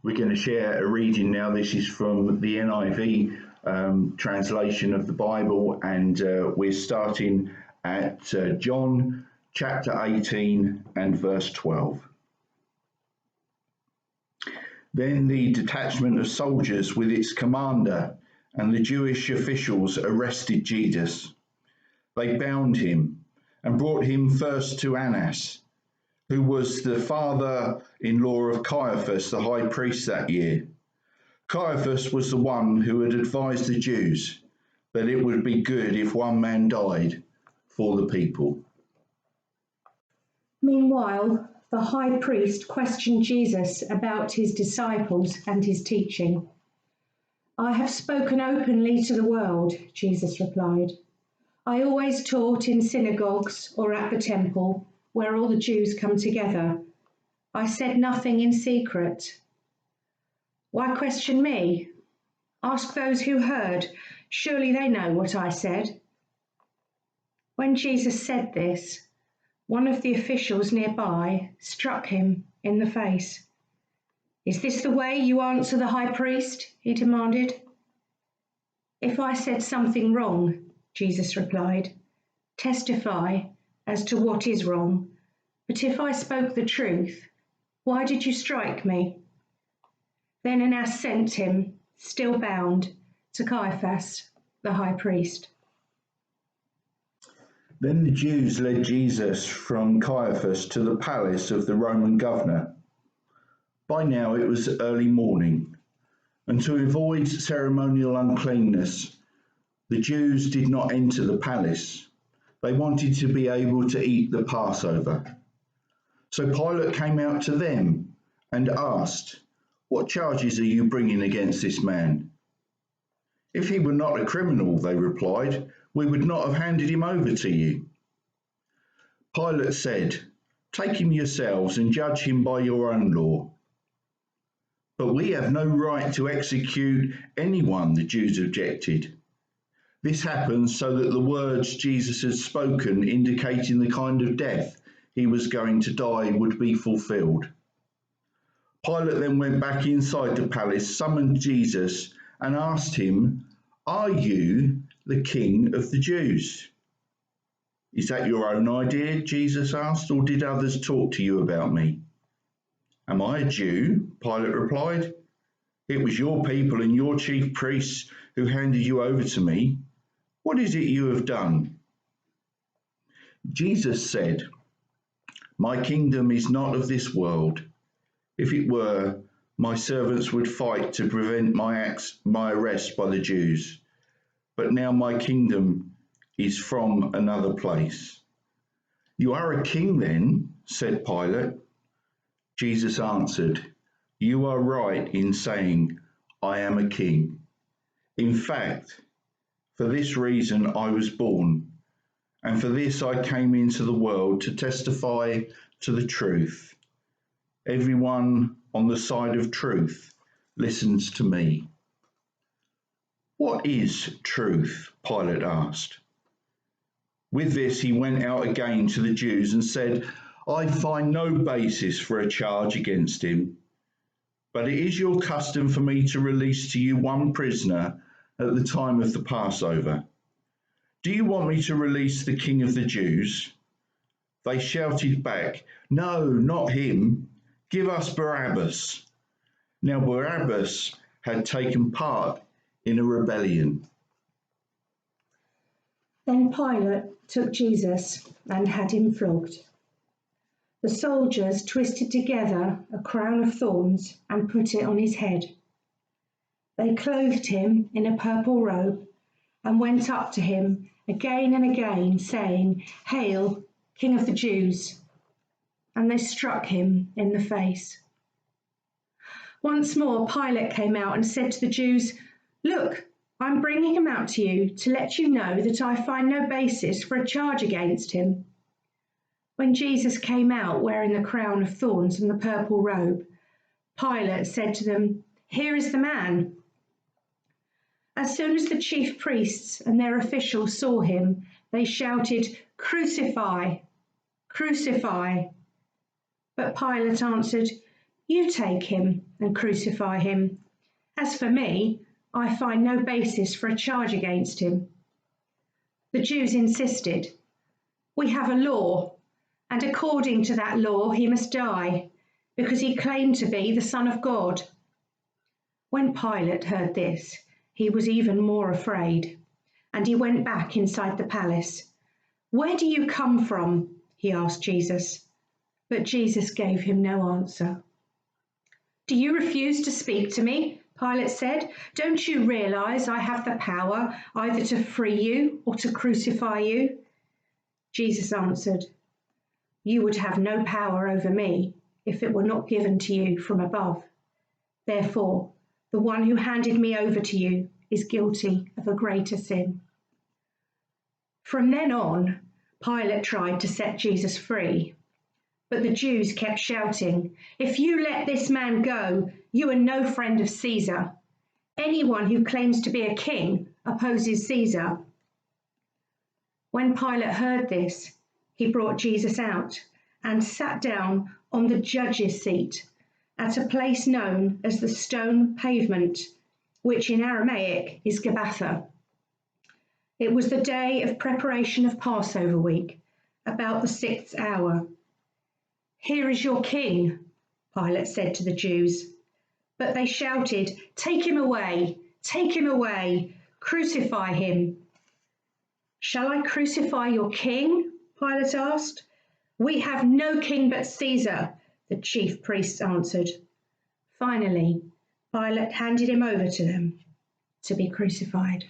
We're going to share a reading now. This is from the NIV translation of the Bible, and we're starting at John chapter 18 and verse 12. Then the detachment of soldiers with its commander and the Jewish officials arrested Jesus. They bound him and brought him first to Annas, who was the father-in-law of Caiaphas, the high priest that year. Caiaphas was the one who had advised the Jews that it would be good if one man died for the people. Meanwhile, the high priest questioned Jesus about his disciples and his teaching. "I have spoken openly to the world," Jesus replied. "I always taught in synagogues or at the temple, where all the Jews come together. I said nothing in secret. Why question me? Ask those who heard. Surely they know what I said." When Jesus said this, one of the officials nearby struck him in the face. "Is this the way you answer the high priest?" he demanded. "If I said something wrong," Jesus replied, "testify as to what is wrong. But if I spoke the truth, why did you strike me?" Then Annas sent him, still bound, to Caiaphas, the high priest. Then the Jews led Jesus from Caiaphas to the palace of the Roman governor. By now it was early morning, and to avoid ceremonial uncleanness, the Jews did not enter the palace. They wanted to be able to eat the Passover. So Pilate came out to them and asked, "What charges are you bringing against this man?" "If he were not a criminal," they replied, "we would not have handed him over to you." Pilate said, "Take him yourselves and judge him by your own law." "But we have no right to execute anyone," the Jews objected. This happened so that the words Jesus had spoken, indicating the kind of death he was going to die, would be fulfilled. Pilate then went back inside the palace, summoned Jesus, and asked him, "Are you the king of the Jews?" "Is that your own idea?" Jesus asked, "or did others talk to you about me?" "Am I a Jew?" Pilate replied. "It was your people and your chief priests who handed you over to me. What is it you have done?" Jesus said, "My kingdom is not of this world. If it were, my servants would fight to prevent my arrest by the Jews. But now my kingdom is from another place." "You are a king then?" said Pilate. Jesus answered, "You are right in saying I am a king. In fact, for this reason I was born, and for this I came into the world, to testify to the truth. Everyone on the side of truth listens to me." "What is truth?" Pilate asked. With this he went out again to the Jews and said, "I find no basis for a charge against him. But it is your custom for me to release to you one prisoner at the time of the Passover. Do you want me to release the King of the Jews?" They shouted back, "No, not him. Give us Barabbas." Now Barabbas had taken part in a rebellion. Then Pilate took Jesus and had him flogged. The soldiers twisted together a crown of thorns and put it on his head. They clothed him in a purple robe and went up to him again and again, saying, "Hail, King of the Jews!" And they struck him in the face. Once more Pilate came out and said to the Jews, "Look, I'm bringing him out to you to let you know that I find no basis for a charge against him." When Jesus came out wearing the crown of thorns and the purple robe, Pilate said to them, "Here is the man." As soon as the chief priests and their officials saw him, they shouted, "Crucify! Crucify!" But Pilate answered, You take him and crucify him. As for me, I find no basis for a charge against him." The Jews insisted, "We have a law, and according to that law he must die, because he claimed to be the Son of God." When Pilate heard this, he was even more afraid, and he went back inside the palace. "Where do you come from?" he asked Jesus. But Jesus gave him no answer. "Do you refuse to speak to me?" Pilate said. "Don't you realize I have the power either to free you or to crucify you?" Jesus answered, "You would have no power over me if it were not given to you from above. Therefore, the one who handed me over to you is guilty of a greater sin." From then on, Pilate tried to set Jesus free. But the Jews kept shouting, "If you let this man go, you are no friend of Caesar. Anyone who claims to be a king opposes Caesar." When Pilate heard this, he brought Jesus out and sat down on the judge's seat at a place known as the Stone Pavement, which in Aramaic is Gabbatha. It was the day of preparation of Passover week, about the 6th hour. "Here is your king," Pilate said to the Jews. But they shouted, "Take him away! Take him away! Crucify him!" "Shall I crucify your king?" Pilate asked. "We have no king but Caesar," the chief priests answered. Finally, Pilate handed him over to them to be crucified.